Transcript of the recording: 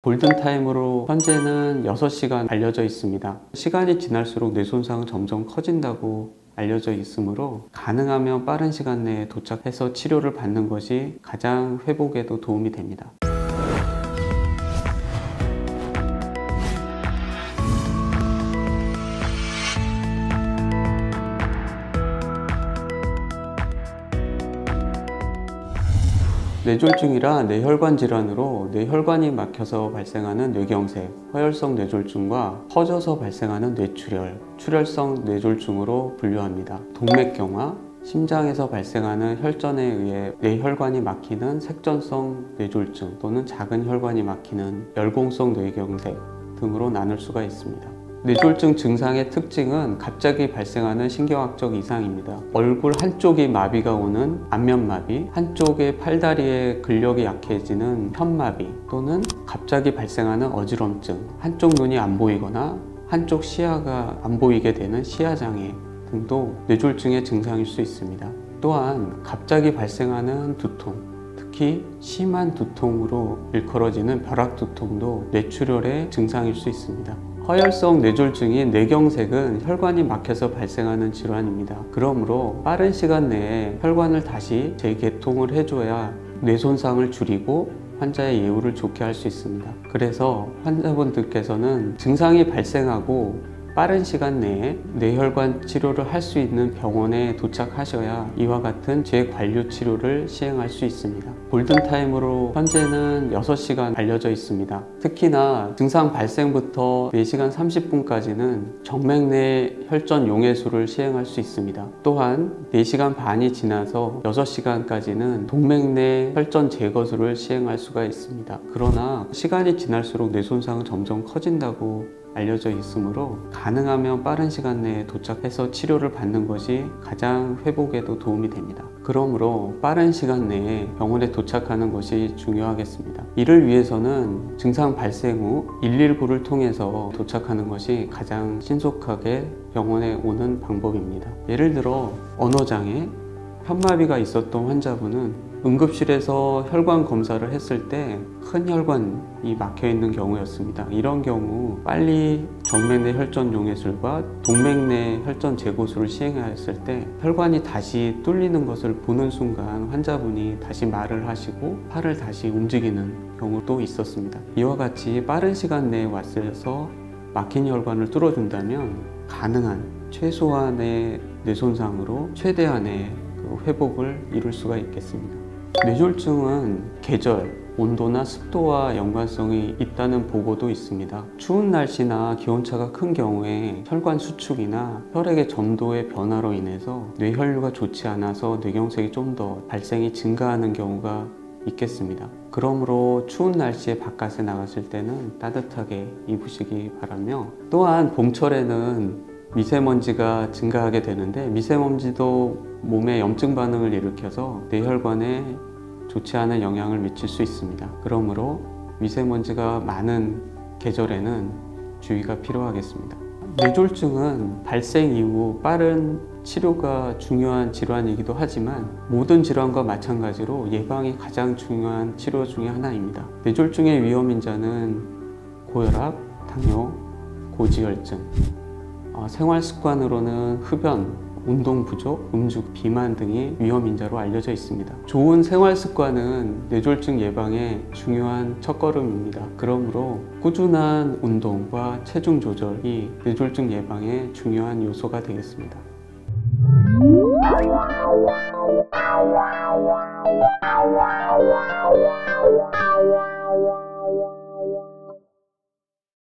골든타임으로 현재는 6시간 알려져 있습니다. 시간이 지날수록 뇌 손상은 점점 커진다고 알려져 있으므로 가능하면 빠른 시간 내에 도착해서 치료를 받는 것이 가장 회복에도 도움이 됩니다. 뇌졸중이란 뇌혈관 질환으로 뇌혈관이 막혀서 발생하는 뇌경색, 허혈성 뇌졸중과 퍼져서 발생하는 뇌출혈, 출혈성 뇌졸중으로 분류합니다. 동맥경화, 심장에서 발생하는 혈전에 의해 뇌혈관이 막히는 색전성 뇌졸중 또는 작은 혈관이 막히는 열공성 뇌경색 등으로 나눌 수가 있습니다. 뇌졸중 증상의 특징은 갑자기 발생하는 신경학적 이상입니다. 얼굴 한쪽이 마비가 오는 안면마비, 한쪽의 팔다리의 근력이 약해지는 현마비, 또는 갑자기 발생하는 어지럼증, 한쪽 눈이 안 보이거나 한쪽 시야가 안 보이게 되는 시야장애 등도 뇌졸중의 증상일 수 있습니다. 또한 갑자기 발생하는 두통, 특히 심한 두통으로 일컬어지는 벼락두통도 뇌출혈의 증상일 수 있습니다. 허혈성 뇌졸중인 뇌경색은 혈관이 막혀서 발생하는 질환입니다. 그러므로 빠른 시간 내에 혈관을 다시 재개통을 해줘야 뇌 손상을 줄이고 환자의 예후를 좋게 할 수 있습니다. 그래서 환자분들께서는 증상이 발생하고 빠른 시간 내에 뇌혈관 치료를 할 수 있는 병원에 도착하셔야 이와 같은 재관류 치료를 시행할 수 있습니다. 골든타임으로 현재는 6시간 알려져 있습니다. 특히나 증상 발생부터 4시간 30분까지는 정맥내 혈전 용해술을 시행할 수 있습니다. 또한 4시간 반이 지나서 6시간까지는 동맥내 혈전 제거술을 시행할 수가 있습니다. 그러나 시간이 지날수록 뇌 손상은 점점 커진다고 알려져 있으므로 가능하면 빠른 시간 내에 도착해서 치료를 받는 것이 가장 회복에도 도움이 됩니다. 그러므로 빠른 시간 내에 병원에 도착하는 것이 중요하겠습니다. 이를 위해서는 증상 발생 후 119를 통해서 도착하는 것이 가장 신속하게 병원에 오는 방법입니다. 예를 들어 언어장애, 현마비가 있었던 환자분은 응급실에서 혈관 검사를 했을 때 큰 혈관이 막혀 있는 경우였습니다. 이런 경우 빨리 정맥내 혈전 용해술과 동맥내 혈전 제거술을 시행하였을 때 혈관이 다시 뚫리는 것을 보는 순간 환자분이 다시 말을 하시고 팔을 다시 움직이는 경우도 있었습니다. 이와 같이 빠른 시간 내에 왔어서 막힌 혈관을 뚫어준다면 가능한 최소한의 뇌 손상으로 최대한의 회복을 이룰 수가 있겠습니다. 뇌졸중은 계절, 온도나 습도와 연관성이 있다는 보고도 있습니다. 추운 날씨나 기온차가 큰 경우에 혈관 수축이나 혈액의 점도의 변화로 인해서 뇌혈류가 좋지 않아서 뇌경색이 좀 더 발생이 증가하는 경우가 있겠습니다. 그러므로 추운 날씨에 바깥에 나갔을 때는 따뜻하게 입으시기 바라며, 또한 봄철에는 미세먼지가 증가하게 되는데 미세먼지도 몸에 염증 반응을 일으켜서 뇌혈관에 좋지 않은 영향을 미칠 수 있습니다. 그러므로 미세먼지가 많은 계절에는 주의가 필요하겠습니다. 뇌졸중은 발생 이후 빠른 치료가 중요한 질환이기도 하지만 모든 질환과 마찬가지로 예방이 가장 중요한 치료 중에 하나입니다. 뇌졸중의 위험인자는 고혈압, 당뇨, 고지혈증, 생활 습관으로는 흡연, 운동 부족, 음주, 비만 등이 위험인자로 알려져 있습니다. 좋은 생활 습관은 뇌졸중 예방의 중요한 첫걸음입니다. 그러므로 꾸준한 운동과 체중 조절이 뇌졸중 예방의 중요한 요소가 되겠습니다.